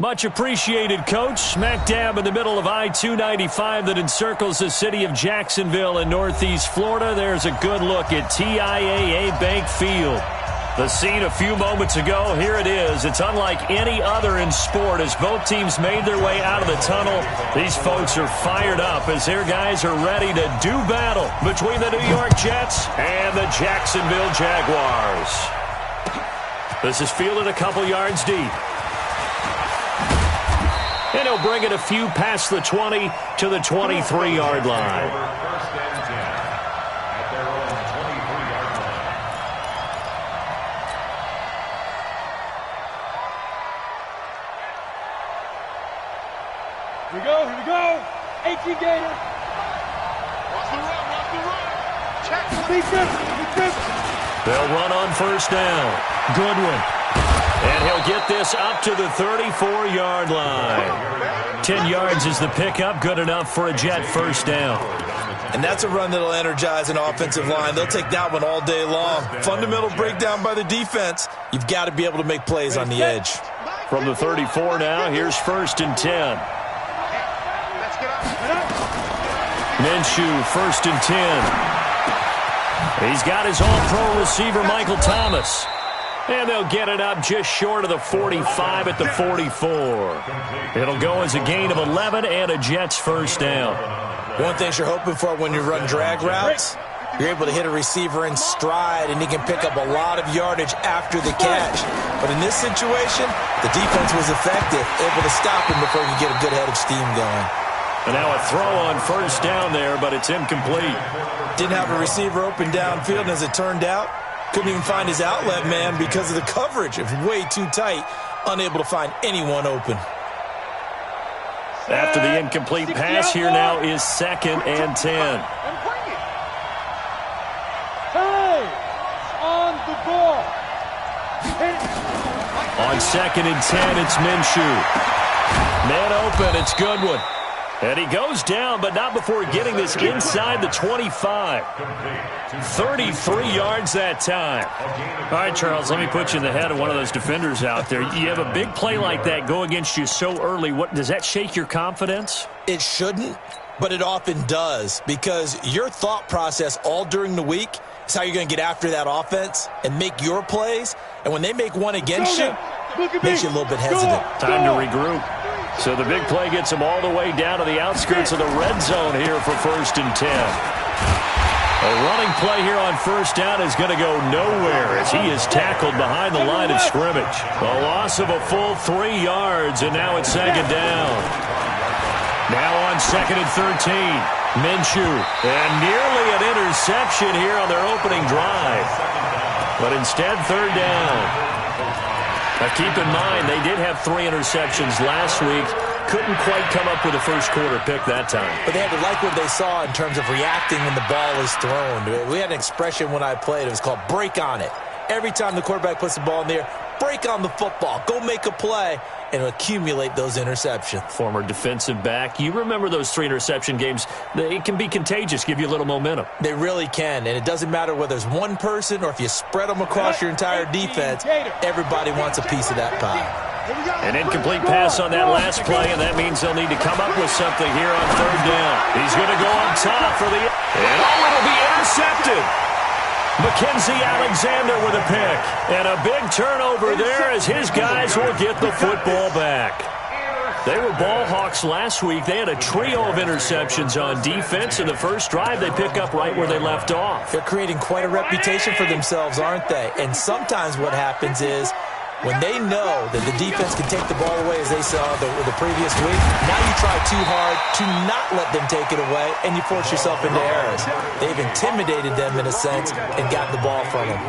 Much appreciated, Coach. Smack dab in the middle of I-295 that encircles the city of Jacksonville in Northeast Florida. There's a good look at TIAA Bank Field. The scene a few moments ago, here it is. It's unlike any other in sport as both teams made their way out of the tunnel. These folks are fired up as their guys are ready to do battle between the New York Jets and the Jacksonville Jaguars. This is fielded a couple yards deep. And he'll bring it a few past the 20 to the 23-yard line. Here we go. 18 Gator. Watch the run. Check. They'll run on first down. Good one. And he'll get this up to the 34-yard line. 10 yards is the pickup, good enough for a Jet first down. And that's a run that'll energize an offensive line. They'll take that one all day long. Fundamental breakdown by the defense. You've got to be able to make plays on the edge. From the 34 now, here's 1st and 10. Minshew, 1st and 10. He's got his all-pro receiver, Michael Thomas. And they'll get it up just short of the 45 at the 44. It'll go as a gain of 11 and a Jets first down. One thing you're hoping for when you run drag routes, you're able to hit a receiver in stride, and he can pick up a lot of yardage after the catch. But in this situation, the defense was effective, able to stop him before he could get a good head of steam going. And now a throw on first down there, but it's incomplete. Didn't have a receiver open downfield, and as it turned out, couldn't even find his outlet man because of the coverage. It was way too tight, unable to find anyone open. After the incomplete pass, here now is 2nd and 10. Hey, on the ball. On 2nd and 10, it's Minshew. Man open, it's Goodwin. And he goes down, but not before getting this inside the 25. 33 yards that time. All right, Charles, let me put you in the head of one of those defenders out there. You have a big play like that go against you so early. What does that shake your confidence? It shouldn't, but it often does, because your thought process all during the week is how you're going to get after that offense and make your plays. And when they make one against you, it makes you a little bit hesitant. Time to regroup. So the big play gets him all the way down to the outskirts of the red zone here for 1st and 10. A running play here on first down is going to go nowhere as he is tackled behind the line of scrimmage. A loss of a full 3 yards, and now it's 2nd down. Now on 2nd and 13, Minshew. And nearly an interception here on their opening drive. But instead, 3rd down. Now keep in mind, they did have 3 interceptions last week. Couldn't quite come up with a first-quarter pick that time. But they had to like what they saw in terms of reacting when the ball is thrown. We had an expression when I played. It was called break on it. Every time the quarterback puts the ball in the air, break on the football. Go make a play and accumulate those interceptions. Former defensive back. You remember those 3 interception games. It can be contagious, give you a little momentum. They really can, and it doesn't matter whether it's one person or if you spread them across your entire defense, everybody wants a piece of that pie. An incomplete pass on that last play, and that means they'll need to come up with something here on 3rd down. He's going to go on top for the... And it'll be intercepted. Mackenzie Alexander with a pick. And a big turnover there as his guys will get the football back. They were ball hawks last week. They had a trio of interceptions on defense. In the first drive, they pick up right where they left off. They're creating quite a reputation for themselves, aren't they? And sometimes what happens is when they know that the defense can take the ball away, as they saw the previous week, now you try too hard to not let them take it away, and you force yourself into errors. They've intimidated them in a sense and gotten the ball from them.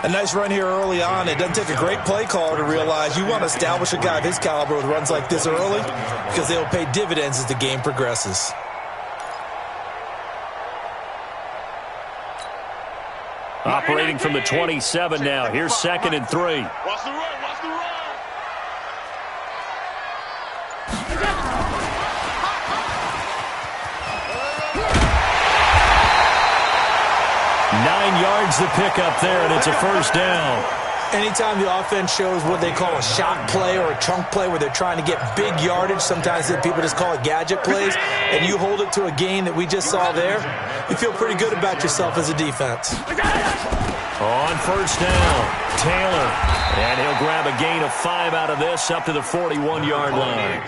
A nice run here early on. It doesn't take a great play caller to realize you want to establish a guy of his caliber with runs like this early because they'll pay dividends as the game progresses. Operating from the 27 now. Here's 2nd and 3. Watch the run. Watch the run. 9 yards to pick up there, and it's a first down. Anytime the offense shows what they call a shot play or a chunk play where they're trying to get big yardage, sometimes people just call it gadget plays, and you hold it to a gain that we just saw there, you feel pretty good about yourself as a defense. On first down, Taylor. And he'll grab a gain of 5 out of this up to the 41-yard line.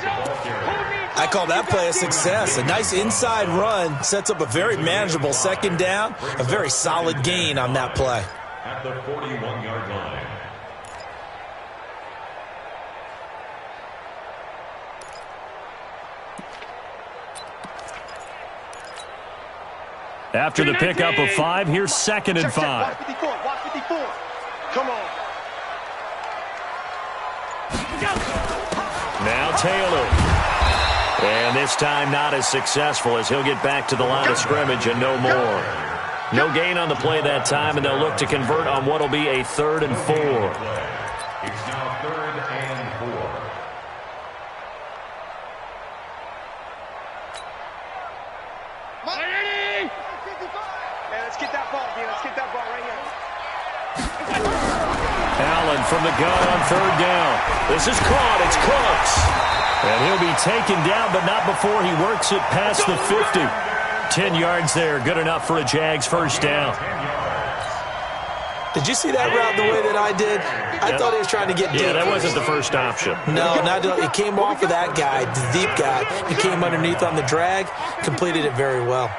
I call that play a success. A nice inside run sets up a very manageable second down, a very solid gain on that play. At the 41-yard line. After the pickup of 5, here's 2nd and 5. Watch 54. Watch 54. Come on. Now Taylor. And this time not as successful as he'll get back to the line of scrimmage and no more. No gain on the play that time, and they'll look to convert on what will be a 3rd and 4. It's now 3rd and 4. Miami! Man, let's get that ball, dude. Let's get that ball right here. Allen from the gun on 3rd down. This is caught. It's Cooks. And he'll be taken down, but not before he works it past the 50. 10 yards there. Good enough for a Jags first down. Did you see that route the way that I did? I thought he was trying to get deep. Yeah, that wasn't the first option. No, it came off of that guy, the deep guy. He came underneath on the drag, completed it very well.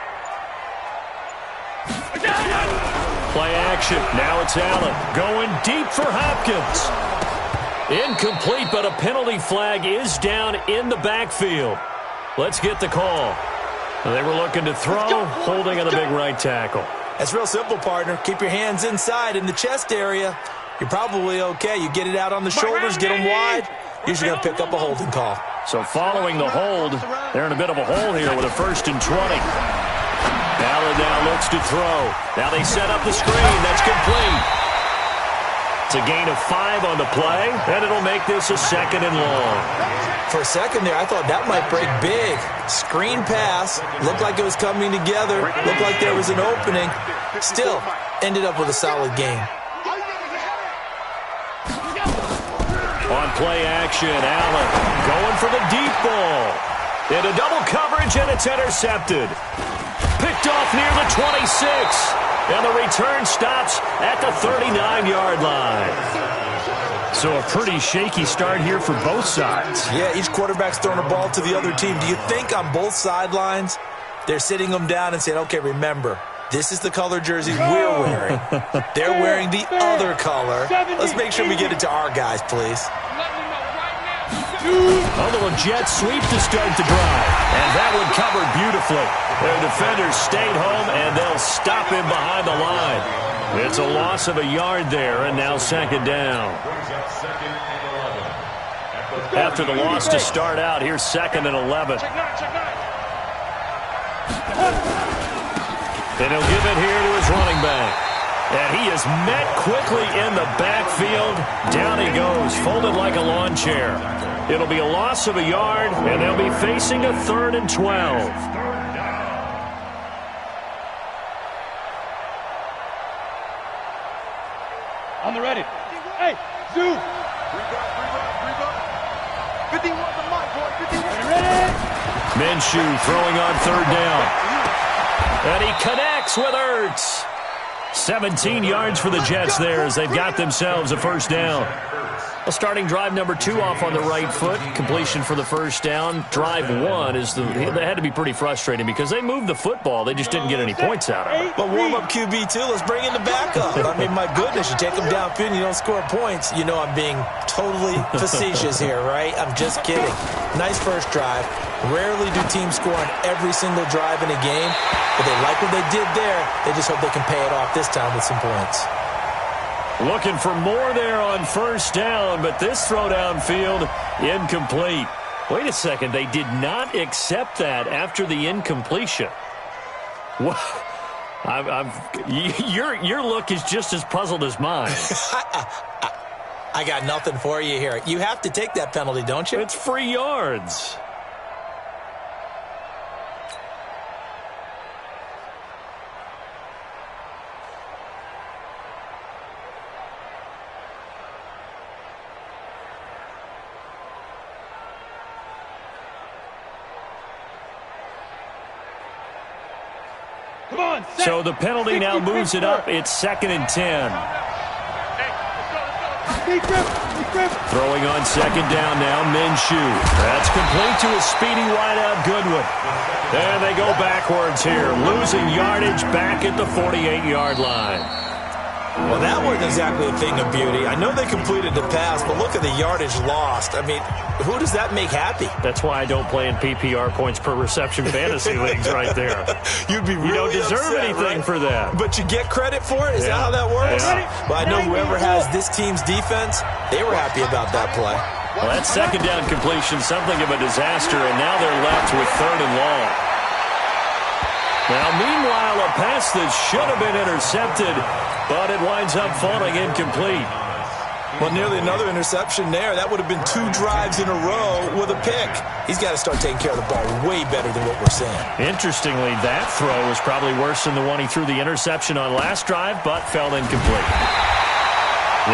Play action. Now it's Allen going deep for Hopkins. Incomplete, but a penalty flag is down in the backfield. Let's get the call. They were looking to throw, holding on the big right tackle. That's real simple, partner. Keep your hands inside in the chest area. You're probably okay. You get it out on the shoulders, get them wide. Usually going to pick up a holding call. So following the hold, they're in a bit of a hole here with a 1st and 20. Allen now looks to throw. Now they set up the screen. That's complete. It's a gain of 5 on the play, and it'll make this a 2nd and long. For a second there, I thought that might break big. Screen pass. Looked like it was coming together. Looked like there was an opening. Still, ended up with a solid gain. On play action, Allen going for the deep ball. Into double coverage, and it's intercepted. Picked off near the 26. And the return stops at the 39-yard line. So a pretty shaky start here for both sides. Yeah, each quarterback's throwing a ball to the other team. Do you think on both sidelines they're sitting them down and saying, okay, remember, this is the color jersey we're wearing. They're wearing the other color. Let's make sure we get it to our guys, please. A little jet sweep to start the drive. And that one covered beautifully. Their defenders stayed home, and they'll stop him behind the line. It's a loss of a yard there, and now 2nd down. After the loss to start out, here's 2nd and 11. And he'll give it here to his running back. And he is met quickly in the backfield. Down he goes, folded like a lawn chair. It'll be a loss of a yard, and they'll be facing a 3rd and 12. On the ready. Hey, Zoo. 51 the mic, boy. 51. Ready? Minshew throwing on 3rd down. And he connects with Ertz. 17 yards for the Jets there as they've got themselves a first down. Well, starting drive number 2 off on the right foot. Completion for the first down. Drive 1 they had to be pretty frustrating because they moved the football. They just didn't get any points out of it. But warm-up QB, too. Let's bring in the backup. I mean, my goodness, you take them downfield and you don't score points. You know I'm being totally facetious here, right? I'm just kidding. Nice first drive. Rarely do teams score on every single drive in a game, but they like what they did there. They just hope they can pay it off this time with some points. Looking for more there on first down, but this throw downfield incomplete. Wait a second, they did not accept that after the incompletion. Well, your look is just as puzzled as mine. I got nothing for you here. You have to take that penalty, don't you? It's free yards. So the penalty now moves it up. It's 2nd and 10. Throwing on 2nd down now, Minshew. That's complete to his speedy wideout, Goodwin. And they go backwards here, losing yardage back at the 48-yard line. Well, that wasn't exactly a thing of beauty. I know they completed the pass, but look at the yardage lost. I mean, who does that make happy? That's why I don't play in PPR points per reception fantasy leagues right there. You'd be really You don't deserve upset, anything right? for that. But you get credit for it? Is that how that works? Yeah. Well, I know whoever has this team's defense, they were happy about that play. Well, that 2nd down completion, something of a disaster, and now they're left with 3rd and long. Now, meanwhile, a pass that should have been intercepted, but it winds up falling incomplete. Well, nearly another interception there. That would have been 2 drives in a row with a pick. He's got to start taking care of the ball way better than what we're seeing. Interestingly, that throw was probably worse than the one he threw the interception on last drive, but fell incomplete.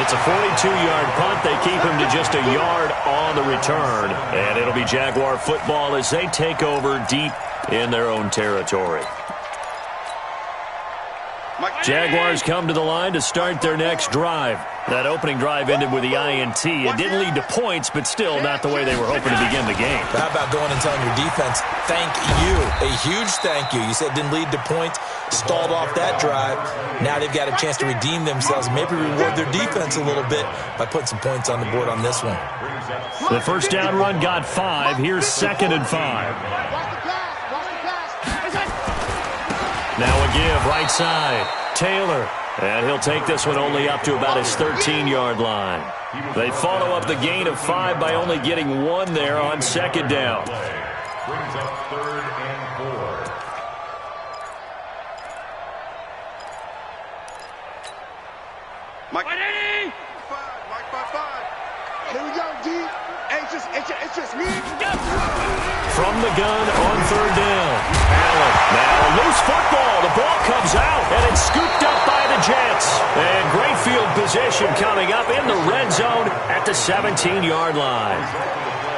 It's a 42-yard punt. They keep him to just a yard on the return, and it'll be Jaguar football as they take over deep in their own territory. Jaguars come to the line to start their next drive. That opening drive ended with the INT. It didn't lead to points, but still not the way they were hoping to begin the game. How about going and telling your defense, thank you, a huge thank you. You said it didn't lead to points, stalled off that drive. Now they've got a chance to redeem themselves, maybe reward their defense a little bit by putting some points on the board on this one. The first down run got 5. Here's 2nd and 5. Now a give, right side. Taylor. And he'll take this one only up to about his 13-yard line. They follow up the gain of 5 by only getting 1 there on 2nd down. Brings up 3rd and 4. Mike. Mike 5. Here we go, D. Hey, it's just me. From the gun on 3rd down. Allen. Now a loose football. The ball comes out, and it's scooped up by the Jets. And great field position coming up in the red zone at the 17-yard line.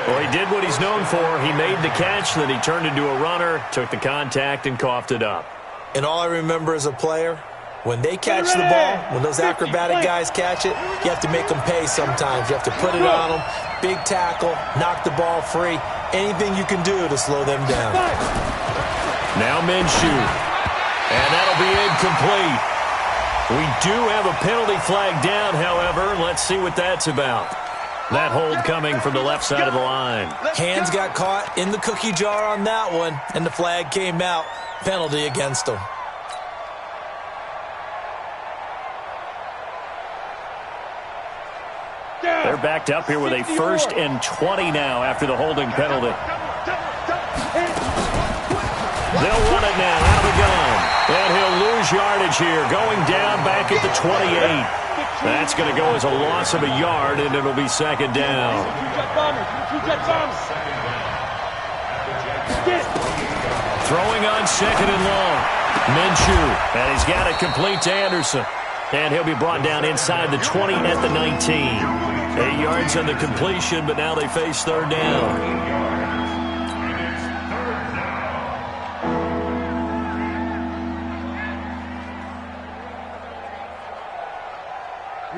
Well, he did what he's known for. He made the catch, then he turned into a runner, took the contact, and coughed it up. And all I remember as a player, when they catch the ball, when those acrobatic guys catch it, you have to make them pay sometimes. You have to put it on them, big tackle, knock the ball free, anything you can do to slow them down. Now Minshew. And that'll be incomplete. We do have a penalty flag down, however. Let's see what that's about. That hold coming from the left side of the line. Hands got caught in the cookie jar on that one, and the flag came out. Penalty against them. They're backed up here with a 1st and 20 now after the holding penalty. They'll run it now out of the gun. And he'll lose yardage here, going down back at the 28. That's going to go as a loss of a yard, and it'll be 2nd down. Throwing on 2nd and long. Minshew, and he's got it complete to Anderson. And he'll be brought down inside the 20 at the 19. 8 yards on the completion, but now they face 3rd down.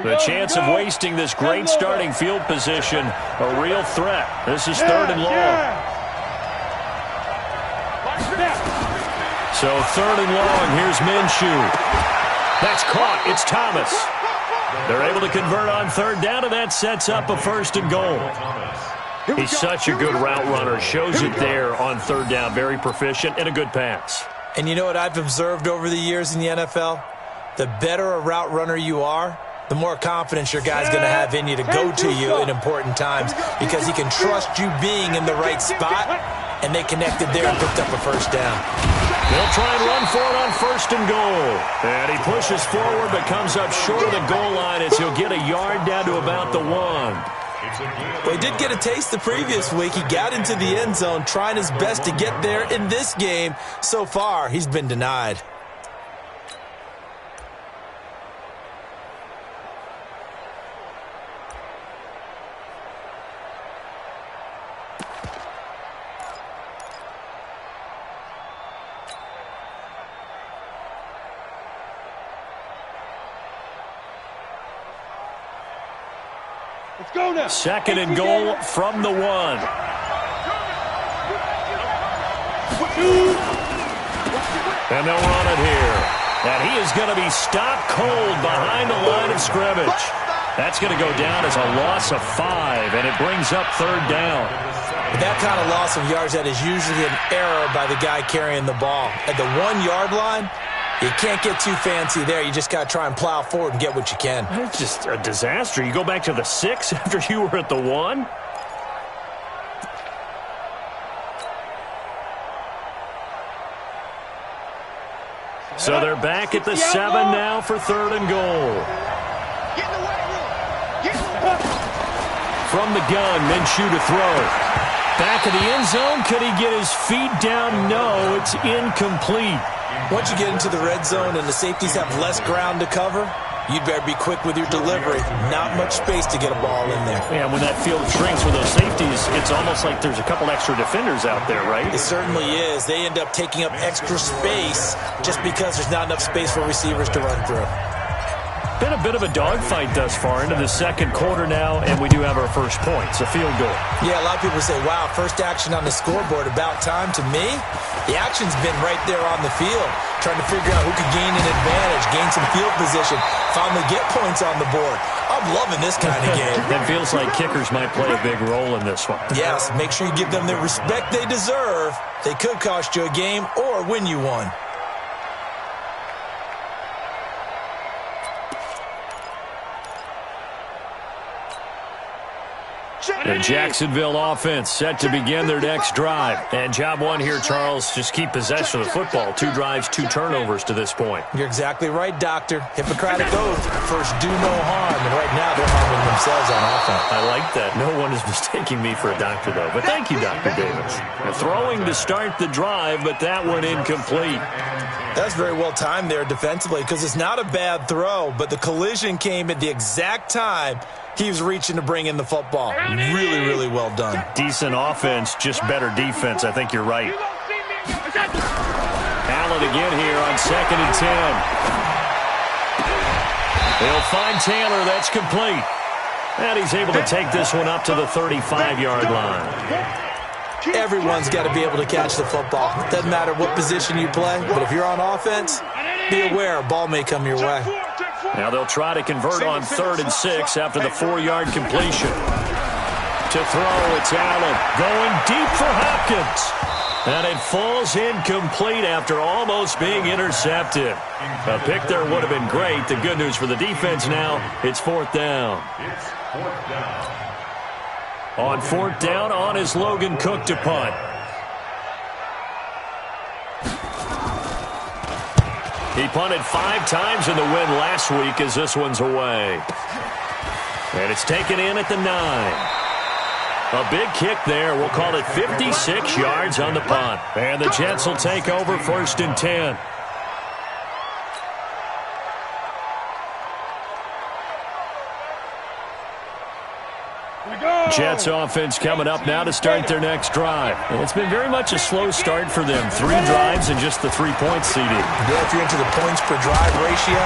The chance of wasting this great starting field position, a real threat. This is 3rd and long. So 3rd and long, here's Minshew. That's caught. It's Thomas. They're able to convert on 3rd down, and that sets up a 1st and goal. He's such a good route runner. Shows it there on 3rd down. Very proficient and a good pass. And you know what I've observed over the years in the NFL? The better a route runner you are, the more confidence your guy's going to have in you to go to you in important times because he can trust you being in the right spot, and they connected there and picked up a 1st down. They'll try and run for it on 1st and goal. And he pushes forward but comes up short of the goal line as he'll get a yard down to about the 1. Well, he did get a taste the previous week. He got into the end zone trying his best to get there in this game. So far, he's been denied. Let's go now. Second and goal from the 1. And they'll run it here. And he is going to be stopped cold behind the line of scrimmage. That's going to go down as a loss of 5, and it brings up third down. That kind of loss of yards, that is usually an error by the guy carrying the ball. At the 1-yard line, you can't get too fancy there. You just got to try and plow forward and get what you can. It's just a disaster. You go back to the 6 after you were at the 1. So they're back at the 7 now for third and goal. From the gun, Minshew to throw. Back of the end zone. Could he get his feet down? No, it's incomplete. Once you get into the red zone and the safeties have less ground to cover, you'd better be quick with your delivery. Not much space to get a ball in there. Yeah, when that field shrinks with those safeties, it's almost like there's a couple extra defenders out there, right? It certainly is. They end up taking up extra space just because there's not enough space for receivers to run through. Been a bit of a dogfight thus far into the second quarter now, and we do have our first points, a field goal. Yeah, a lot of people say, wow, first action on the scoreboard, about time. To me, the action's been right there on the field, trying to figure out who could gain an advantage, gain some field position, finally get points on the board. I'm loving this kind of game. It feels like kickers might play a big role in this one. Yes, make sure you give them the respect they deserve. They could cost you a game or win you one. The Jacksonville offense set to begin their next drive. And job one here, Charles, just keep possession of the football. 2 drives, 2 turnovers to this point. You're exactly right, Doctor. Hippocratic oath. First, do no harm. And right now, they're harming themselves on offense. I like that. No one is mistaking me for a doctor, though. But thank you, Dr. Davis. Throwing to start the drive, but that one incomplete. That's very well timed there defensively because it's not a bad throw, but the collision came at the exact time he was reaching to bring in the football. Really, really well done. Decent offense, just better defense. I think you're right. Allen again here on 2nd and 10. They'll find Taylor. That's complete. And he's able to take this one up to the 35-yard line. Everyone's got to be able to catch the football. Doesn't matter what position you play, but if you're on offense, be aware a ball may come your way. Now they'll try to convert on 3rd and 6 after the 4-yard completion. To throw, it's Allen going deep for Hopkins. And it falls incomplete after almost being intercepted. A pick there would have been great. The good news for the defense now, it's 4th down. It's 4th down. On 4th down, on is Logan Cook to punt. He punted 5 times in the win last week as this one's away. And it's taken in at the 9. A big kick there. We'll call it 56 yards on the punt. And the Jets will take over 1st and 10. Jets offense coming up now to start their next drive. And it's been very much a slow start for them. 3 drives and just the 3-point CD. Yeah, if you're into the points per drive ratio,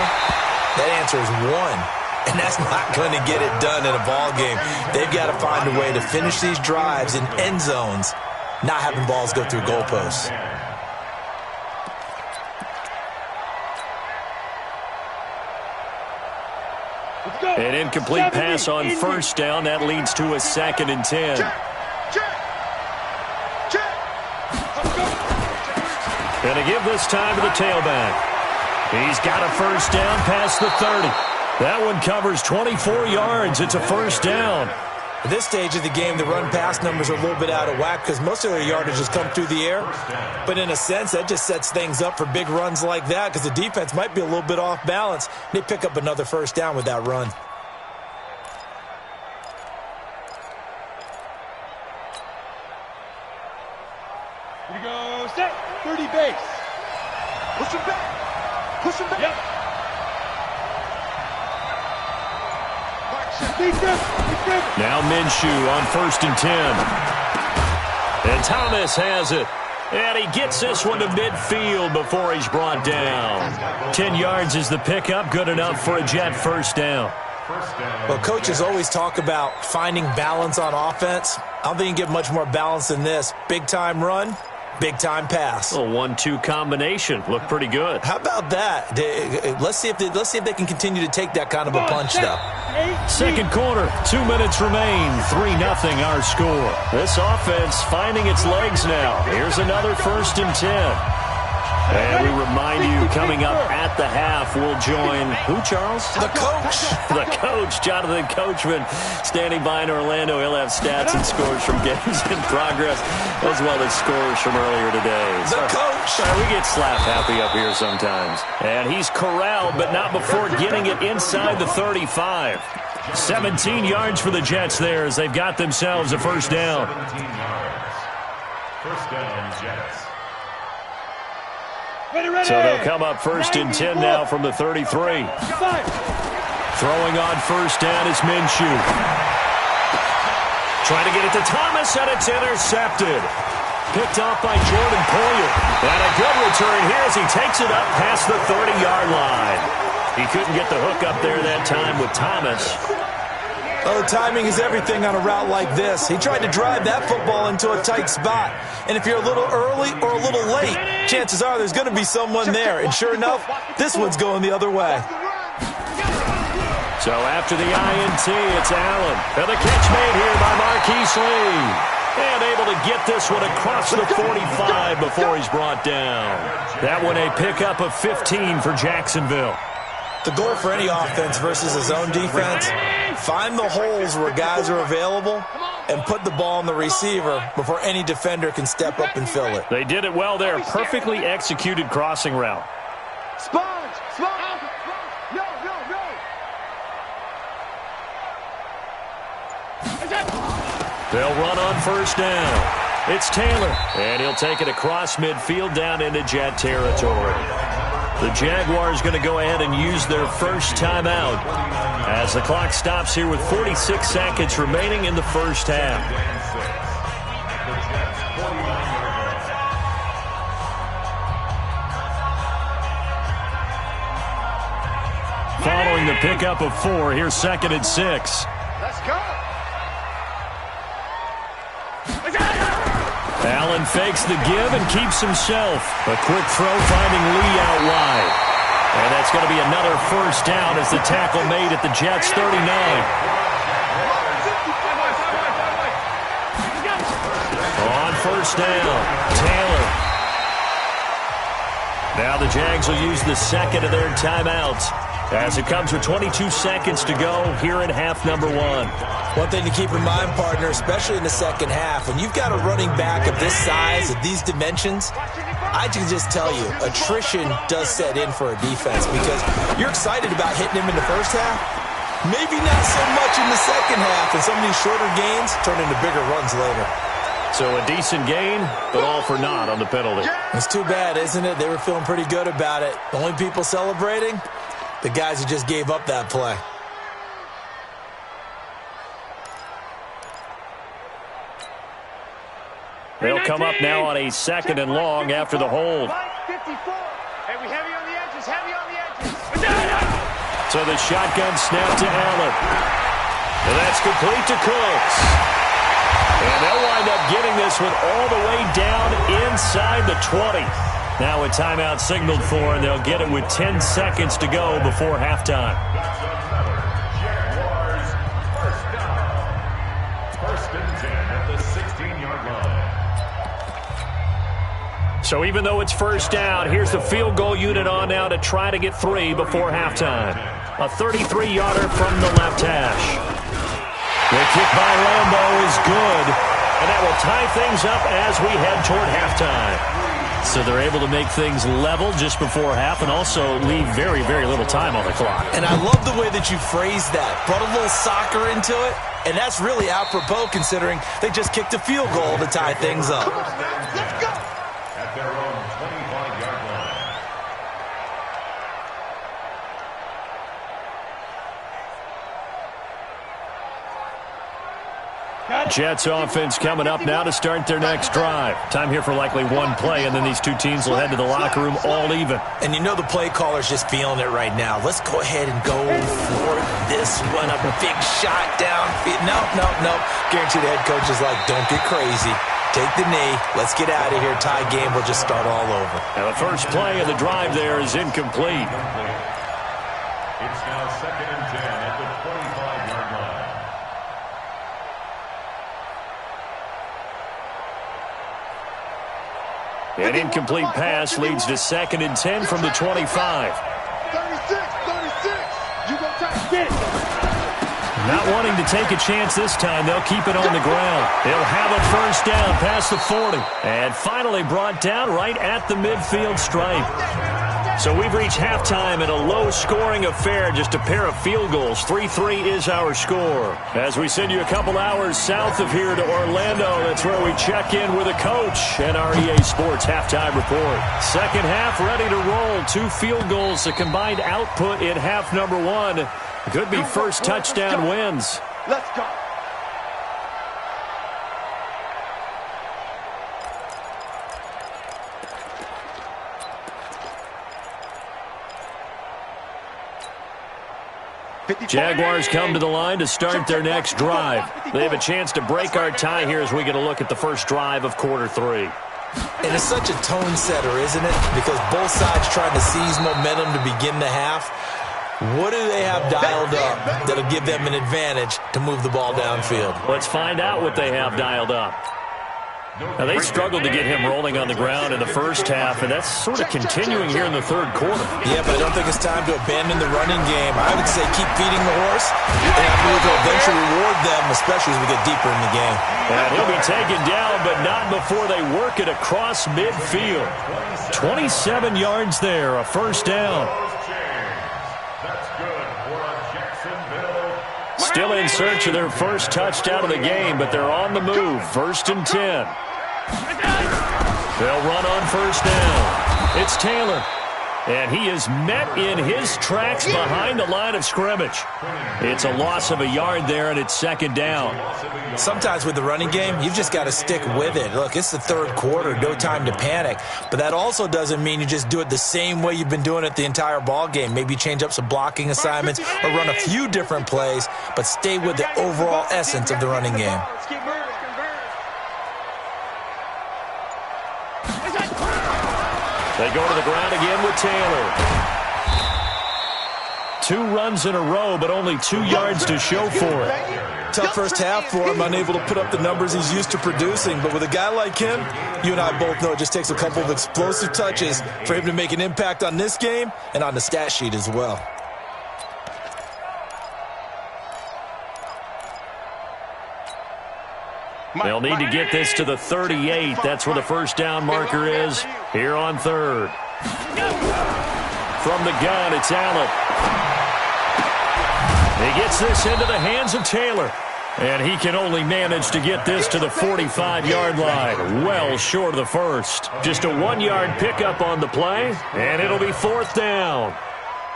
that answer is 1. And that's not going to get it done in a ball game. They've got to find a way to finish these drives in end zones, not having balls go through goalposts. An incomplete pass on 1st down. That leads to a 2nd and 10. Going to give this time to the tailback. He's got a 1st down past the 30. That one covers 24 yards. It's a 1st down. At this stage of the game, the run-pass numbers are a little bit out of whack because most of their yardage has come through the air. But in a sense, that just sets things up for big runs like that because the defense might be a little bit off balance. They pick up another 1st down with that run. Here we go, set, 30 base. Push him back. Push him back. Yep. Now Minshew on 1st and 10. And Thomas has it. And he gets this one to midfield before he's brought down. 10 yards is the pickup. Good enough for a Jet 1st down. Well, coaches always talk about finding balance on offense. I don't think you can get much more balance than this. Big-time run, big-time pass. A 1-2 combination. Looked pretty good. How about that? Let's see if they can continue to take that kind of a punch, though. Second quarter, 2 minutes remain. 3-0 our score. This offense finding its legs now. Here's another 1st and 10. And we remind you, coming up at the half, we'll join who, Charles? The coach. The coach, Jonathan Coachman, standing by in Orlando. He'll have stats and scores from games in progress, as well as scores from earlier today. The coach. We get slap happy up here sometimes. And he's corralled, but not before getting it inside the 35. 17 yards for the Jets there as they've got themselves a first down. 17 yards. First down, Jets. So they'll come up 1st and 10 now from the 33. Throwing on first down is Minshew. Trying to get it to Thomas, and it's intercepted. Picked off by Jordan Poyer. And a good return here as he takes it up past the 30-yard line. He couldn't get the hook up there that time with Thomas. Oh, timing is everything on a route like this. He tried to drive that football into a tight spot. And if you're a little early or a little late, chances are there's going to be someone there. And sure enough, this one's going the other way. So after the INT, it's Allen. And the catch made here by Marquise Lee. And able to get this one across the 45 before he's brought down. That one a pickup of 15 for Jacksonville. The goal for any offense versus a zone defense, find the holes where guys are available and put the ball on the receiver before any defender can step up and fill it. They did it well there. Perfectly executed crossing route. Sponge! Sponge! No! They'll run on first down. It's Taylor, and he'll take it across midfield down into Jet territory. The Jaguars going to go ahead and use their first timeout as the clock stops here with 46 seconds remaining in the first half. Following the pickup of 4, here's 2nd and 6. Let's go! Allen fakes the give and keeps himself. A quick throw finding Lee out wide. And that's going to be another first down as the tackle made at the Jets' 39. On first down, Taylor. Now the Jags will use the second of their timeouts as it comes with 22 seconds to go here in half number 1. One thing to keep in mind, partner, especially in the second half, when you've got a running back of this size, of these dimensions, I can just tell you, attrition does set in for a defense because you're excited about hitting him in the first half. Maybe not so much in the second half, and some of these shorter gains turn into bigger runs later. So a decent gain, but all for naught on the penalty. It's too bad, isn't it? They were feeling pretty good about it. The only people celebrating, the guys who just gave up that play. They'll come up now on a 2nd and long after the hold. 54. Hey, we heavy on the edges, So the shotgun snap to Allen. And that's complete to Cooks. And they'll wind up getting this one all the way down inside the 20. Now a timeout signaled for, and they'll get it with 10 seconds to go before halftime. Jaguars, first down. 1st and 10 at the 16-yard line. So even though it's first down, here's the field goal unit on now to try to get 3 before halftime. A 33-yarder from the left hash. The kick by Lambeau is good, and that will tie things up as we head toward halftime. So they're able to make things level just before half and also leave very, very little time on the clock. And I love the way that you phrased that. Brought a little soccer into it, and that's really apropos considering they just kicked a field goal to tie things up. Let's go! At their own 25-yard line. Jets offense coming up now to start their next drive. Time here for likely one play, and then these two teams will head to the locker room all even. And you know the play caller's just feeling it right now. Let's go ahead and go for this this one, a big shot downfield. Nope. Guarantee the head coach is like, don't get crazy. Take the knee. Let's get out of here. Tie game. We'll just start all over. Now the first play of the drive there is incomplete. It's now 2nd and 10 at the 25-yard line. An incomplete pass leads to 2nd and 10 from the 25. 36. You go touch it. Not wanting to take a chance this time, they'll keep it on the ground. They'll have a first down past the 40. And finally brought down right at the midfield stripe. So we've reached halftime in a low-scoring affair, just a pair of field goals. 3-3 is our score. As we send you a couple hours south of here to Orlando, that's where we check in with a coach and our EA Sports halftime report. Second half ready to roll. 2 field goals, the combined output in half number 1. Could be first touchdown wins. Let's go. Jaguars come to the line to start their next drive. They have a chance to break our tie here as we get a look at the first drive of quarter 3. And it's such a tone setter, isn't it? Because both sides trying to seize momentum to begin the half. What do they have dialed up that'll give them an advantage to move the ball downfield? Let's find out what they have dialed up. Now, they struggled to get him rolling on the ground in the first half, and that's sort of continuing here in the third quarter. Yeah, but I don't think it's time to abandon the running game. I would say keep feeding the horse, and I believe they'll eventually reward them, especially as we get deeper in the game. And he'll be taken down, but not before they work it across midfield. 27 yards there, a first down. Still in search of their first touchdown of the game, but they're on the move. 1st and 10. They'll run on first down. It's Taylor. And he is met in his tracks behind the line of scrimmage. It's a loss of a yard there, and it's second down. Sometimes with the running game, you've just got to stick with it. Look, it's the third quarter, no time to panic. But that also doesn't mean you just do it the same way you've been doing it the entire ball game. Maybe change up some blocking assignments or run a few different plays, but stay with the overall essence of the running game. They go to the ground again with Taylor. 2 runs in a row, but only 2 yards to show for it. Tough first half for him, unable to put up the numbers he's used to producing. But with a guy like him, you and I both know it just takes a couple of explosive touches for him to make an impact on this game and on the stat sheet as well. They'll need to get this to the 38. That's where the first down marker is here on third. From the gun, it's Allen. He gets this into the hands of Taylor. And he can only manage to get this to the 45-yard line. Well short of the first. Just a 1-yard pickup on the play, and it'll be 4th down.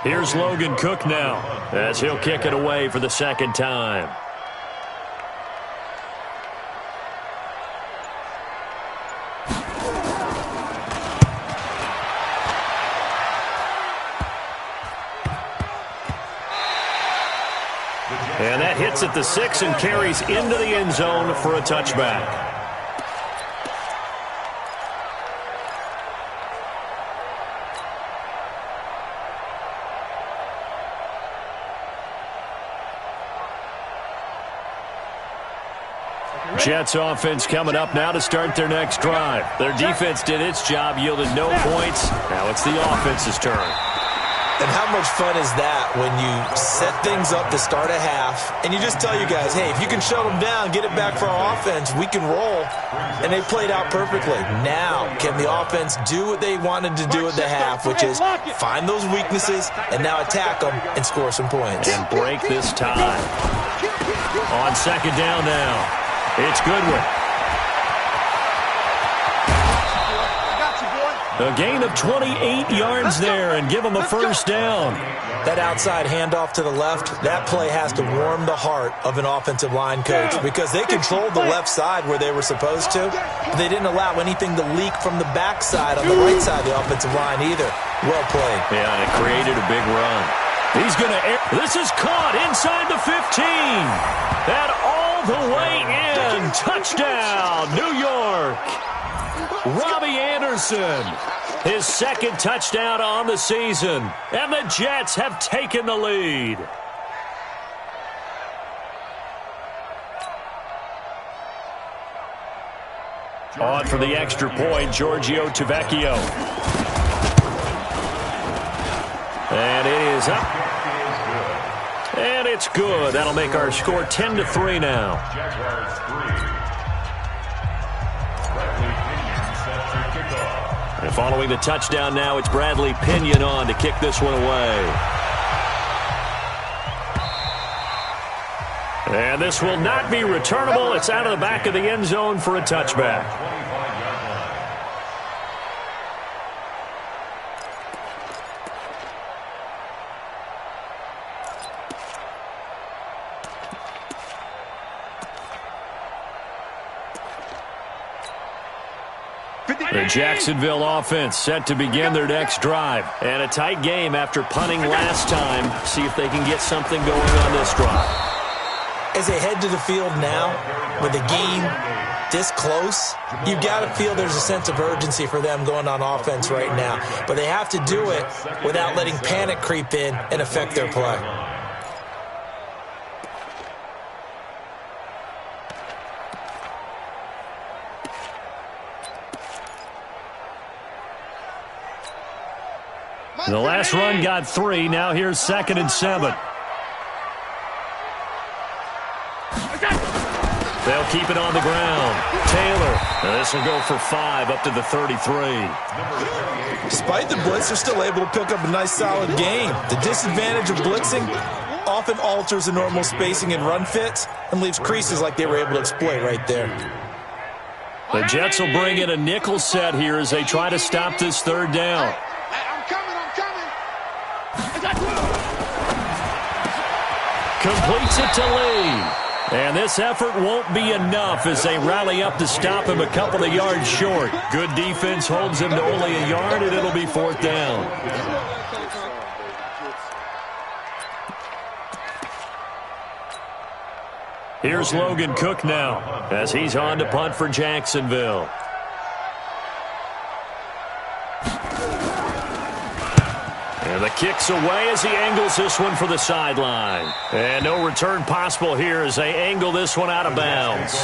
Here's Logan Cook now as he'll kick it away for the second time. And that hits at the 6 and carries into the end zone for a touchback. Jets offense coming up now to start their next drive. Their defense did its job, yielded no points. Now it's the offense's turn. And how much fun is that when you set things up to start a half and you just tell you guys, hey, if you can shut them down, get it back for our offense, we can roll. And they played out perfectly. Now, can the offense do what they wanted to do at the half, which is find those weaknesses and now attack them and score some points. And break this tie. On second down now, it's Goodwin. A gain of 28 yards there and give them a first down. That outside handoff to the left, that play has to warm the heart of an offensive line coach because they controlled the left side where they were supposed to, but they didn't allow anything to leak from the backside on the right side of the offensive line either. Well played. Yeah, and it created a big run. He's going to air. This is caught inside the 15. And all the way in. Touchdown, New York. Robbie Anderson. His second touchdown on the season. And the Jets have taken the lead. On for the extra point, Giorgio Tavecchio. And it is up. And it's good. That'll make our score 10-3 now. And following the touchdown now, it's Bradley Pinion on to kick this one away. And this will not be returnable. It's out of the back of the end zone for a touchback. The Jacksonville offense set to begin their next drive. And a tight game after punting last time. See if they can get something going on this drive. As they head to the field now, with the game this close, you've got to feel there's a sense of urgency for them going on offense right now. But they have to do it without letting panic creep in and affect their play. The last run got 3. Now here's 2nd and 7. They'll keep it on the ground. Taylor. And this will go for 5 up to the 33. Despite the blitz, they're still able to pick up a nice solid gain. The disadvantage of blitzing often alters the normal spacing and run fits and leaves creases like they were able to exploit right there. The Jets will bring in a nickel set here as they try to stop this 3rd down. Completes it to Lee. And this effort won't be enough as they rally up to stop him a couple of yards short. Good defense holds him to only a yard, and it'll be 4th down. Here's Logan Cook now as he's on to punt for Jacksonville. And the kick's away as he angles this one for the sideline. And no return possible here as they angle this one out of bounds.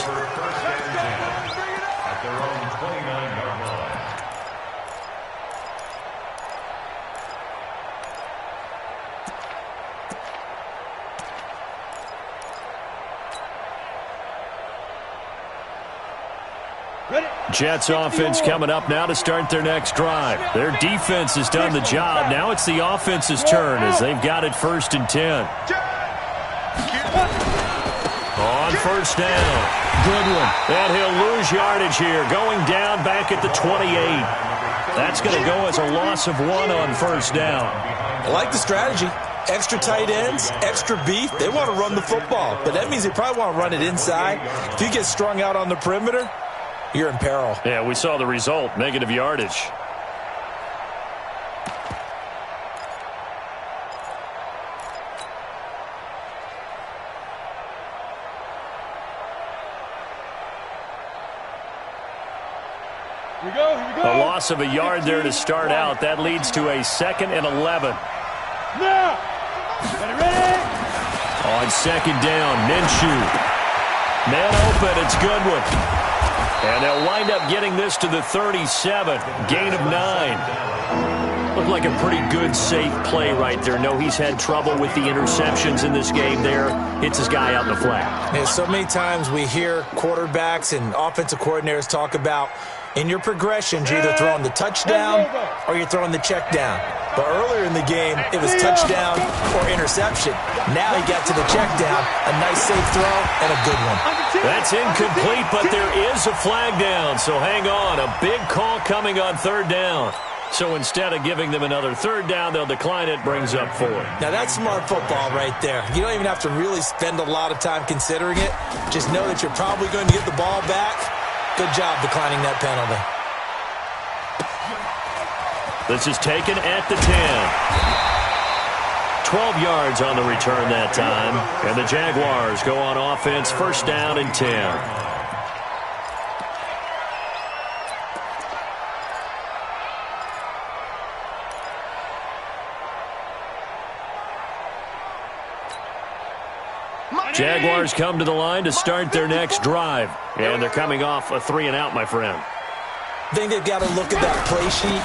Jets offense coming up now to start their next drive. Their defense has done the job. Now it's the offense's turn as they've got it 1st and 10. On 1st down. Good one. And he'll lose yardage here. Going down back at the 28. That's going to go as a loss of 1 on 1st down. I like the strategy. Extra tight ends, extra beef. They want to run the football, but that means they probably want to run it inside. If you get strung out on the perimeter, you're in peril. Yeah, we saw the result, negative yardage. Here we go. A loss of a yard there to start out. That leads to a 2nd and 11. Now, ready? On 2nd down, Minshew. Man open, it's Goodwin. And they'll wind up getting this to the 37. Gain of 9. Looked like a pretty good, safe play right there. No, he's had trouble with the interceptions in this game there. Hits his guy out in the flat. Yeah, so many times we hear quarterbacks and offensive coordinators talk about in your progressions, you're either throwing the touchdown or you're throwing the check down. But earlier in the game, it was touchdown or interception. Now he got to the check down, a nice safe throw, and a good one. That's incomplete, but there is a flag down, so hang on. A big call coming on 3rd down. So instead of giving them another 3rd down, they'll decline it, brings up 4. Now that's smart football right there. You don't even have to really spend a lot of time considering it. Just know that you're probably going to get the ball back. Good job declining that penalty. This is taken at the 10. 12 yards on the return that time. And the Jaguars go on offense, first down and 10. Jaguars come to the line to start their next drive. And they're coming off a 3-and-out, my friend. I think they've got to look at that play sheet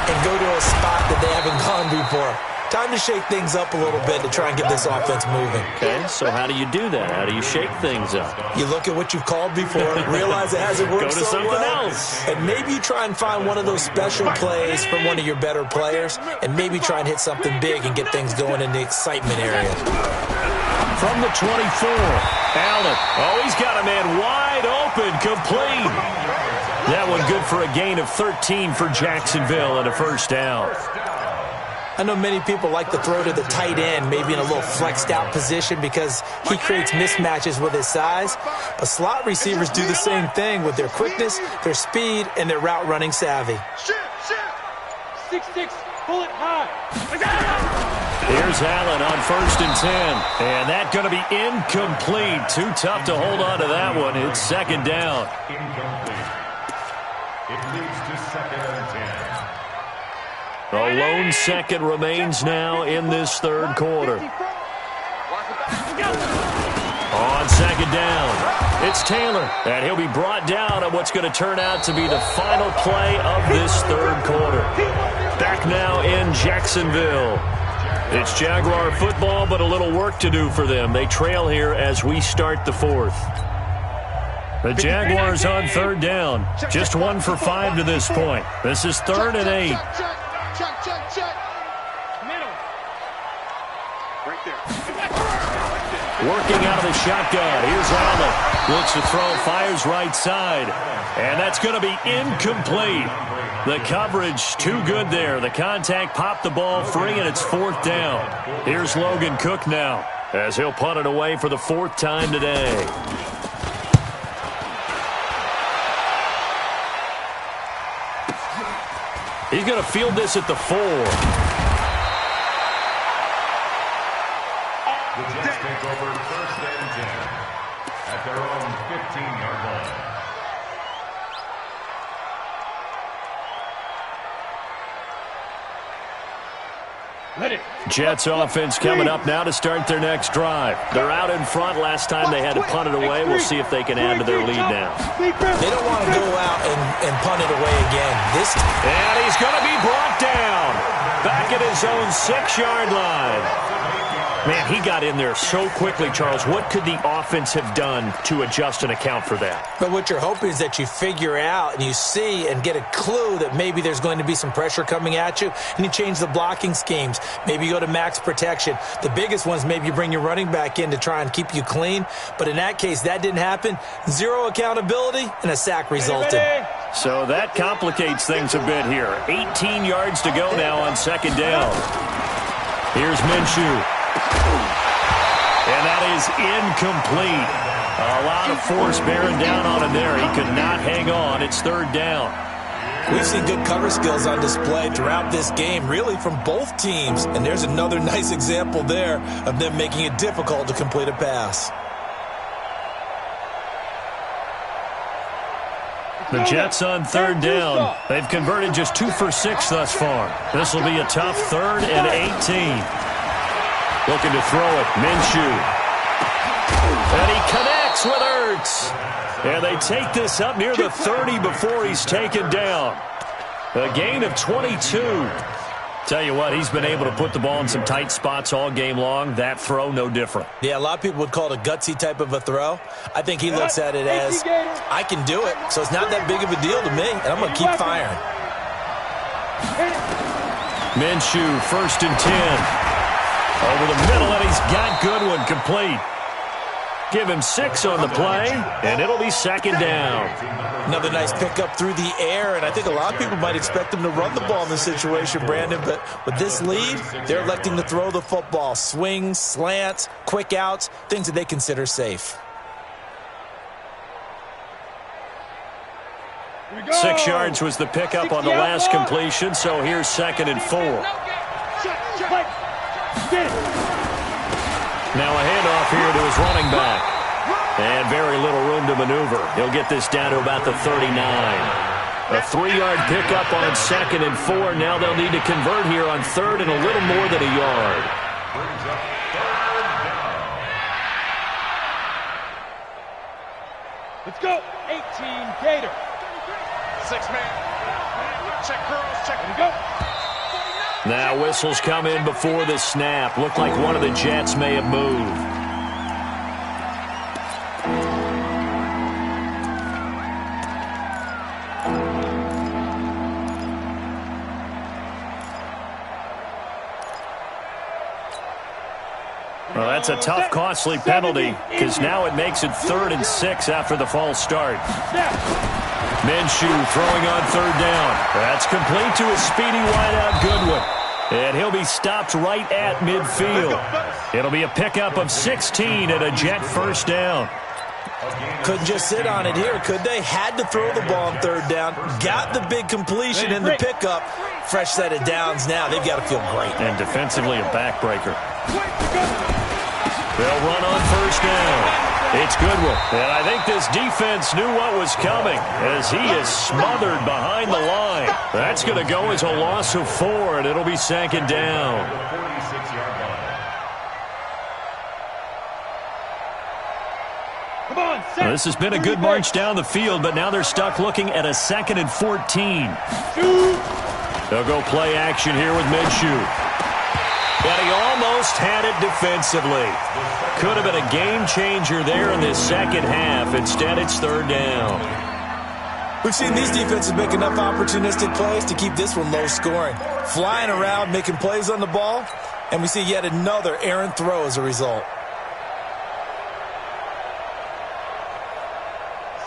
and go to a spot that they haven't gone before. Time to shake things up a little bit to try and get this offense moving. Okay, so how do you do that? How do you shake things up? You look at what you've called before, realize it hasn't worked so so well. Go to something else. And maybe you try and find one of those special plays from one of your better players, and maybe try and hit something big and get things going in the excitement area. From the 24, Allen. Oh, he's got a man wide open, complete. That one good for a gain of 13 for Jacksonville and a first down. I know many people like to throw to the tight end, maybe in a little flexed out position because he creates mismatches with his size. But slot receivers do the same thing with their quickness, their speed, and their route running savvy. 6-6, pull it high. Here's Allen on first and 10. And that's going to be incomplete. Too tough to hold on to that one. It's second down. Incomplete. It leads to second and 10. A lone second remains now in this third quarter. On second down, it's Taylor. And he'll be brought down on what's going to turn out to be the final play of this third quarter. Back now in Jacksonville. It's Jaguar football, but a little work to do for them. They trail here as we start the fourth. The Jaguars on third down. Just 1 for 5 to this point. This is 3rd and 8. Check. Middle. Right there. Working out of the shotgun. Here's Allen. Looks to throw, fires right side. And that's going to be incomplete. The coverage too good there. The contact popped the ball free, and it's 4th down. Here's Logan Cook now as he'll punt it away for the 4th time today. He's going to field this at the 4. The Jets take over first and 10 at their own 15-yard line. Jets offense coming up now to start their next drive. They're out in front. Last time they had to punt it away. We'll see if they can add to their lead now. They don't want to go out and punt it away again. And he's going to be brought down back at his own 6-yard line. Man, he got in there so quickly, Charles. What could the offense have done to adjust and account for that? But what you're hoping is that you figure out and you see and get a clue that maybe there's going to be some pressure coming at you, and you change the blocking schemes. Maybe you go to max protection. The biggest ones, maybe you bring your running back in to try and keep you clean. But in that case, that didn't happen. 0 accountability, and a sack resulted. So that complicates things a bit here. 18 yards to go now on second down. Here's Minshew. And that is incomplete. A lot of force bearing down on him there. He could not hang on. It's 3rd down. We've seen good cover skills on display throughout this game, really from both teams. And there's another nice example there of them making it difficult to complete a pass. The Jets on 3rd down. They've converted just 2 for 6 thus far. This will be a tough 3rd and 18. Looking to throw it, Minshew. And he connects with Ertz. And they take this up near the 30 before he's taken down. A gain of 22. Tell you what, he's been able to put the ball in some tight spots all game long. That throw, no different. Yeah, a lot of people would call it a gutsy type of a throw. I think he looks at it as, I can do it, so it's not that big of a deal to me, and I'm going to keep firing. Minshew, 1st and 10. Over the middle, and he's got good one, complete. Give him 6 on the play, and it'll be 2nd down. Another nice pickup through the air, and I think a lot of people might expect him to run the ball in this situation, Brandon, but with this lead, they're electing to throw the football. Swings, slants, quick outs, things that they consider safe. 6 yards was the pickup on the last completion, so here's 2nd and 4. Now a handoff here to his running back. And very little room to maneuver. He'll get this down to about the 39. A 3-yard pickup on 2nd and 4. Now they'll need to convert here on 3rd and a little more than a yard. Brings up 3rd down. Let's go. 18 Gator. 6-man. Check girls. Check. Here we go. Now whistles come in before the snap. Looked like one of the Jets may have moved. Well, that's a tough, costly penalty because now it makes it 3rd and 6 after the false start. Minshew throwing on 3rd down. That's complete to a speedy wideout Goodwin. And he'll be stopped right at midfield. It'll be a pickup of 16 and a Jet 1st down. Couldn't just sit on it here, could they? Had to throw the ball on 3rd down. Got the big completion in the pickup. Fresh set of downs now. They've got to feel great. And defensively a backbreaker. They'll run on 1st down. It's Goodwin. And I think this defense knew what was coming as he is smothered behind the line. That's going to go as a loss of 4, and it'll be 2nd down. The 46-yard line. Come on, Well, this has been a good march down the field, but now they're stuck looking at a 2nd and 14. They'll go play action here with Minshew. And he almost had it defensively. Could have been a game changer there in this 2nd half. Instead, it's 3rd down. We've seen these defenses make enough opportunistic plays to keep this one low scoring. Flying around, making plays on the ball, and we see yet another errant throw as a result.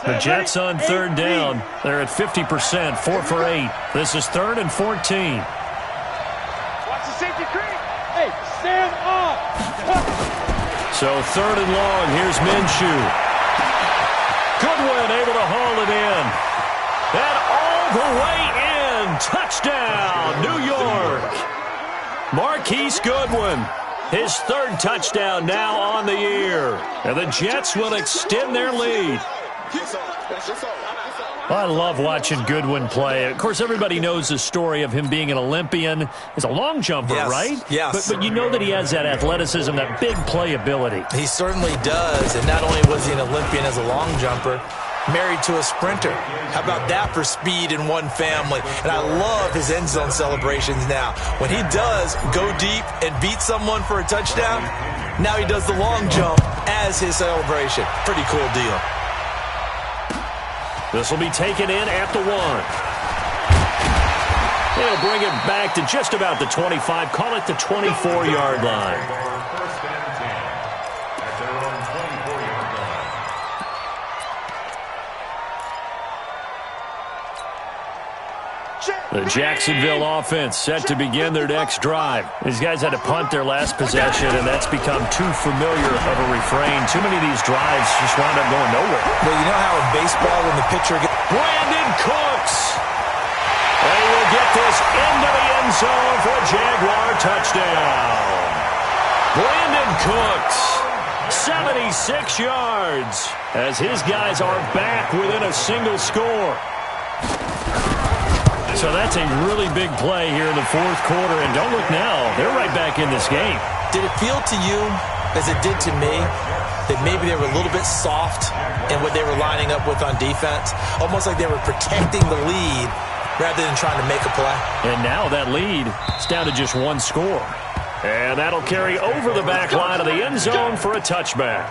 The Jets on 3rd down. They're at 50%, 4 for 8. This is 3rd and 14. Watch the safety creep. Hey, stand up. So 3rd and long. Here's Minshew. Goodwin able to haul it in. And all the way in. Touchdown, New York. Marquise Goodwin. His 3rd touchdown now on the year. And the Jets will extend their lead. I love watching Goodwin play. Of course, everybody knows the story of him being an Olympian. He's a long jumper, right? Yes. But you know that he has that athleticism, that big playability. He certainly does, and not only was he an Olympian as a long jumper, married to a sprinter. How about that for speed in one family? And I love his end zone celebrations now. When he does go deep and beat someone for a touchdown, now he does the long jump as his celebration. Pretty cool deal. This will be taken in at the 1. They'll bring it back to just about the 25. Call it the 24-yard line. 1st and 10 at their own 24-yard line. The Jacksonville offense set to begin their next drive. These guys had to punt their last possession, and that's become too familiar of a refrain. Too many of these drives just wound up going nowhere. Well, you know how in baseball when the pitcher gets... Brandon Cooks. They will get this into the end zone for a Jaguar touchdown. Brandon Cooks, 76 yards, as his guys are back within a single score. So that's a really big play here in the 4th quarter. And don't look now, they're right back in this game. Did it feel to you, as it did to me, that maybe they were a little bit soft in what they were lining up with on defense? Almost like they were protecting the lead rather than trying to make a play. And now that lead is down to just 1 score. And that'll carry over the back line of the end zone for a touchback.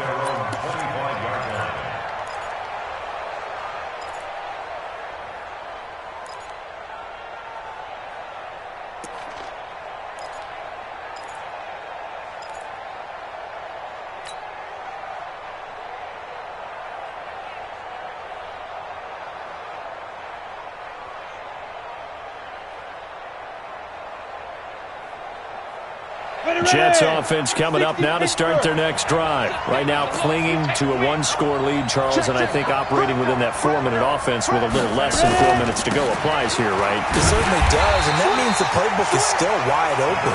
Jets offense coming up now to start their next drive. Right now clinging to a 1-score lead, Charles, and I think operating within that 4-minute offense with a little less than 4 minutes to go applies here, right? It certainly does, and that means the playbook is still wide open.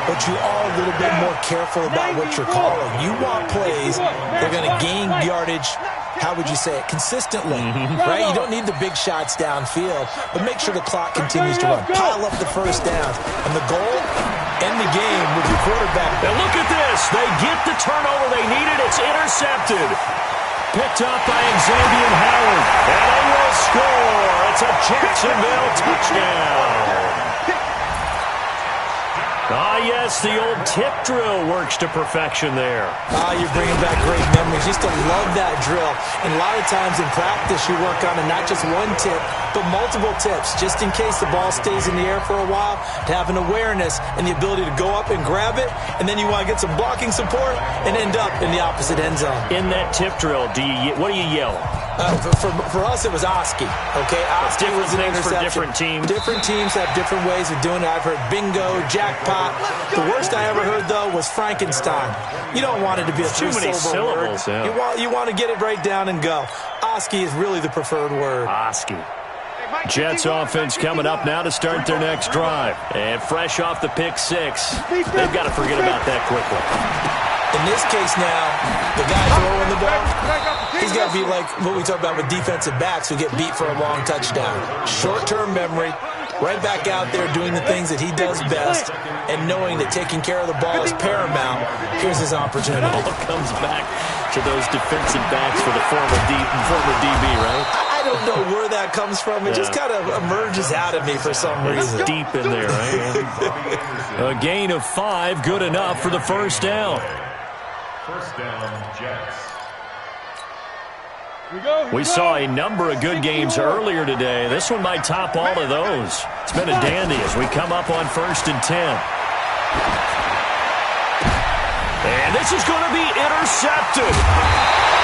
but you are a little bit more careful about what you're calling. You want plays that are going to gain yardage, how would you say it, consistently, right? You don't need the big shots downfield, but make sure the clock continues to run. Pile up the first downs. And the goal, end the game with your quarterback. And look at this. They get the turnover they needed. It's intercepted. Picked up by Xavier Howard. And they will score. It's a Jacksonville touchdown. Ah, yes, the old tip drill works to perfection there. You're bringing back great memories. Used to love that drill. And a lot of times in practice, you work on it, not just one tip, but multiple tips, just in case the ball stays in the air for a while, to have an awareness and the ability to go up and grab it, and then you want to get some blocking support and end up in the opposite end zone. In that tip drill, what do you yell? For us, it was Oski. Okay, Oski was an interception. For different teams. Different teams have different ways of doing it. I've heard bingo, jackpot. The worst I ever heard, though, was Frankenstein. You don't want it to be a three-syllable word. Yeah. You want to get it right down and go. Oski is really the preferred word. Oski. Jets offense coming up now to start their next drive. And fresh off the pick six, they've got to forget about that quickly. In this case now, the guy throwing the ball, he's got to be like what we talk about with defensive backs who get beat for a long touchdown. Short-term memory, right back out there doing the things that he does best, and knowing that taking care of the ball is paramount. Here's his opportunity. It all comes back to those defensive backs for the former DB, right? I don't know where that comes from. It just kind of emerges out of me for some reason. It's deep in there, right? A gain of 5, good enough for the first down. First down, Jets. We saw a number of good games earlier today. This one might top all of those. It's been a dandy as we come up on 1st and 10. And this is going to be intercepted.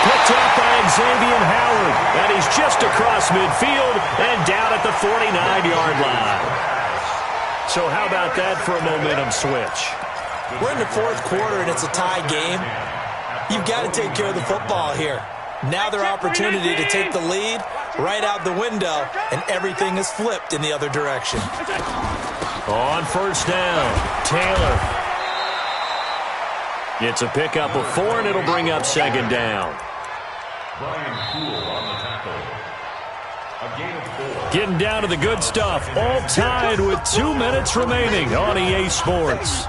Picked up by Xavier Howard. And he's just across midfield and down at the 49-yard line. So how about that for a momentum switch? We're in the fourth quarter, and it's a tie game. You've got to take care of the football here. Now their opportunity to take the lead right out the window, and everything is flipped in the other direction. On first down, Taylor. It's a pickup of 4, and it'll bring up second down. Brian Poole on the tackle. A gain of 4. Getting down to the good stuff. All tied with 2 minutes remaining on EA Sports.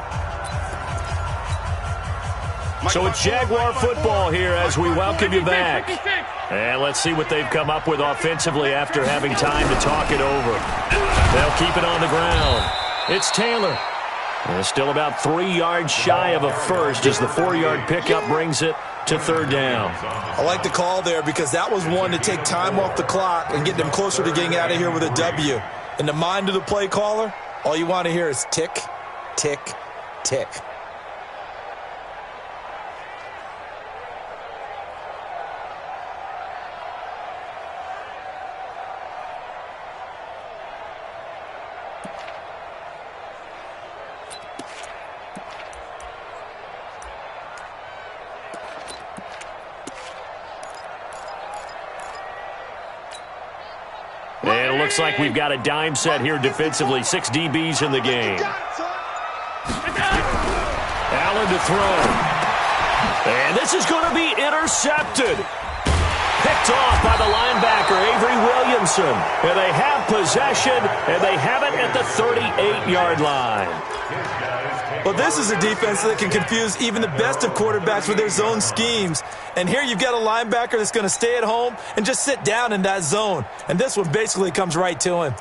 So it's Jaguar football here as we welcome you back. And let's see what they've come up with offensively after having time to talk it over. They'll keep it on the ground. It's Taylor. And still about 3 yards shy of a first as the 4-yard pickup brings it to third down. I like the call there because that was one to take time off the clock and get them closer to getting out of here with a W. In the mind of the play caller, all you want to hear is tick, tick, tick. And it looks like we've got a dime set here defensively. 6 DBs in the game. Allen to throw. And this is going to be intercepted. Picked off by the linebacker, Avery Williamson. And they have possession, and they have it at the 38-yard line. Well, this is a defense that can confuse even the best of quarterbacks with their zone schemes. And here you've got a linebacker that's going to stay at home and just sit down in that zone. And this one basically comes right to him.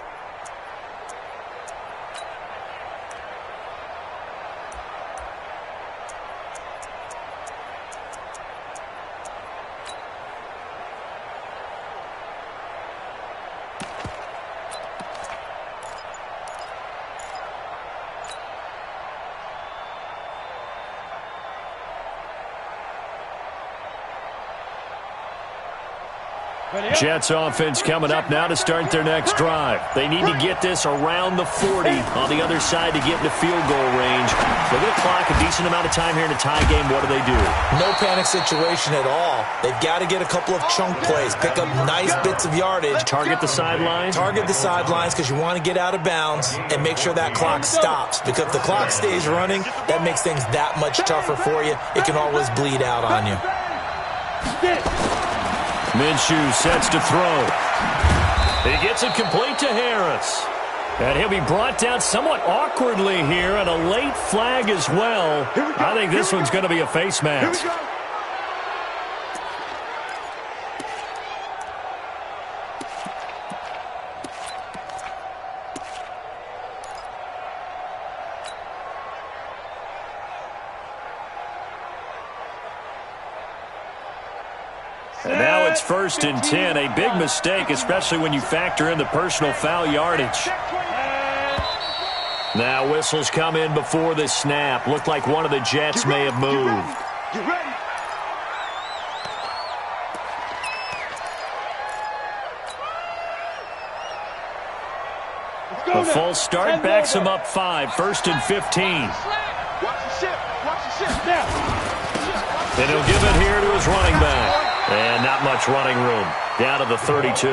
Jets offense coming up now to start their next drive. They need to get this around the 40 on the other side to get into field goal range. Look at the clock, a decent amount of time here in a tie game. What do? No panic situation at all. They've got to get a couple of chunk plays, pick up nice bits of yardage. Target the sidelines? Target the sidelines because you want to get out of bounds and make sure that clock stops. Because if the clock stays running, that makes things that much tougher for you. It can always bleed out on you. Minshew sets to throw. He gets it complete to Harris. And he'll be brought down somewhat awkwardly here, and a late flag as well. I think this one's going to be a face mask. And now it's 1st and 10. A big mistake, especially when you factor in the personal foul yardage. Now whistles come in before the snap. Looked like one of the Jets may have moved. Get ready. A false start backs him up 5. 1st and 15. Watch the ship. Watch the ship. Now. And he'll give it here to his running back. And not much running room. Down to the 32.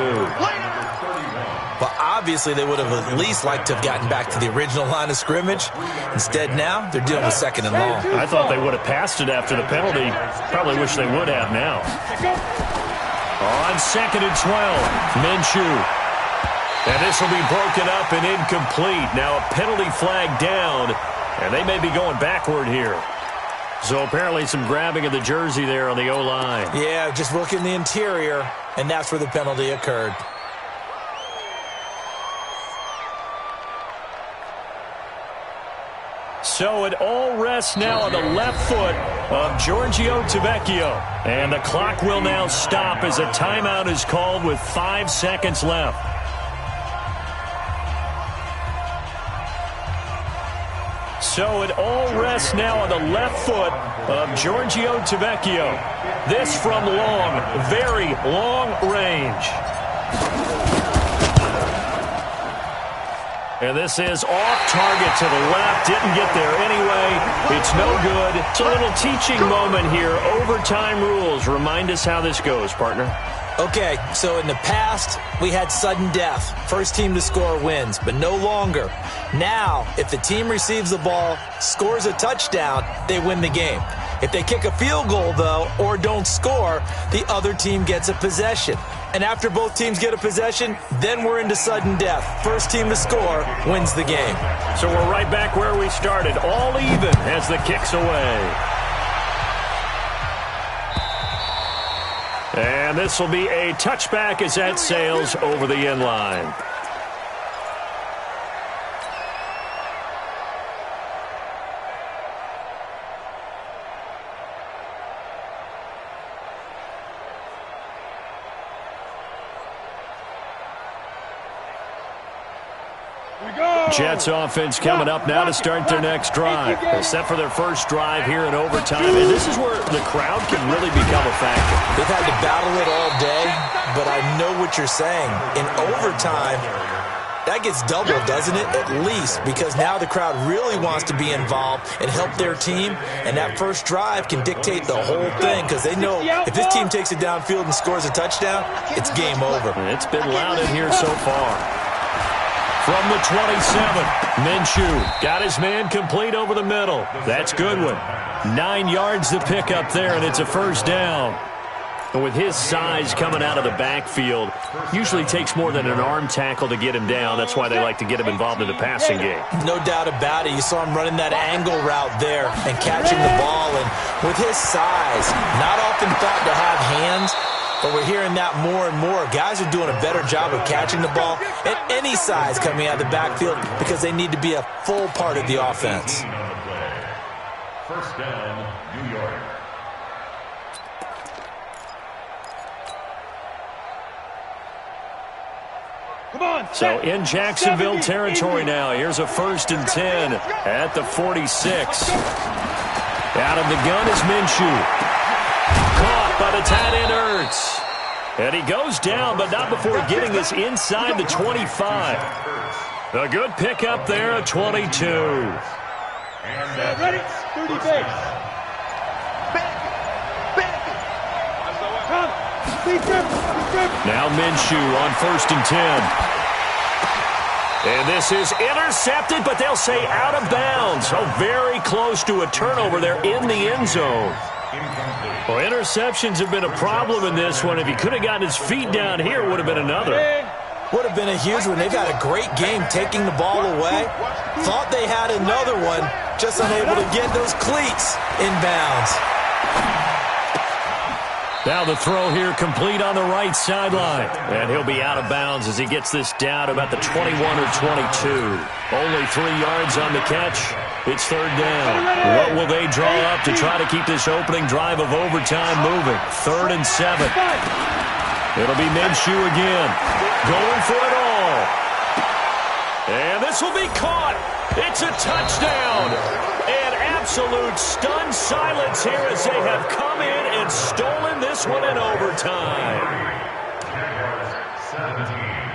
Well, obviously they would have at least liked to have gotten back to the original line of scrimmage. Instead now, they're dealing with 2nd and long. I thought they would have passed it after the penalty. Probably wish they would have now. On 2nd and 12, Minshew. And this will be broken up and incomplete. Now a penalty flag down, and they may be going backward here. So apparently some grabbing of the jersey there on the O-line. Yeah, just look in the interior, and that's where the penalty occurred. So it all rests now on the left foot of Giorgio Tavecchio. And the clock will now stop as a timeout is called with 5 seconds left. So it all rests now on the left foot of Giorgio Tavecchio. This from long, very long range. And this is off target to the left. Didn't get there anyway. It's no good. It's a little teaching moment here. Overtime rules. Remind us how this goes, partner. Okay, so in the past, we had sudden death. First team to score wins, but no longer. Now, if the team receives the ball, scores a touchdown, they win the game. If they kick a field goal, though, or don't score, the other team gets a possession. And after both teams get a possession, then we're into sudden death. First team to score wins the game. So we're right back where we started, all even as the kick's away. And this will be a touchback as that sails over the end line. Jets offense coming up now to start their next drive. They're set for their first drive here in overtime, and this is where the crowd can really become a factor. They've had to battle it all day, but I know what you're saying. In overtime, that gets doubled, doesn't it? At least, because now the crowd really wants to be involved and help their team, and that first drive can dictate the whole thing because they know if this team takes it downfield and scores a touchdown, it's game over. It's been loud in here so far. From the 27, Minshew got his man complete over the middle. That's good one. 9 yards to pick up there, and it's a first down. But with his size coming out of the backfield, usually takes more than an arm tackle to get him down. That's why they like to get him involved in the passing game. No doubt about it. You saw him running that angle route there and catching the ball. And with his size, not often thought to have hands, but we're hearing that more and more. Guys are doing a better job of catching the ball at any size coming out of the backfield because they need to be a full part of the offense. First down, New York. Come on. So in Jacksonville territory now. Here's a 1st and 10 at the 46. Out of the gun is Minshew. Caught by the tight end Ertz. And he goes down, but not before getting this inside the 25. A good pickup there at 22. Ready? 30 base. Come. Now Minshew on 1st and 10. And this is intercepted, but they'll say out of bounds. So very close to a turnover there in the end zone. Well, interceptions have been a problem in this one. If he could have gotten his feet down here, it would have been another. Would have been a huge one. They've had a great game taking the ball away. Thought they had another one, just unable to get those cleats in bounds. Now the throw here complete on the right sideline. And he'll be out of bounds as he gets this down about the 21 or 22. Only 3 yards on the catch. It's 3rd down. What will they draw up to try to keep this opening drive of overtime moving? 3rd and 7. It'll be Minshew again. Going for it all. And this will be caught. It's a touchdown. And absolute stunned silence here as they have come in and stolen this one in overtime. 17.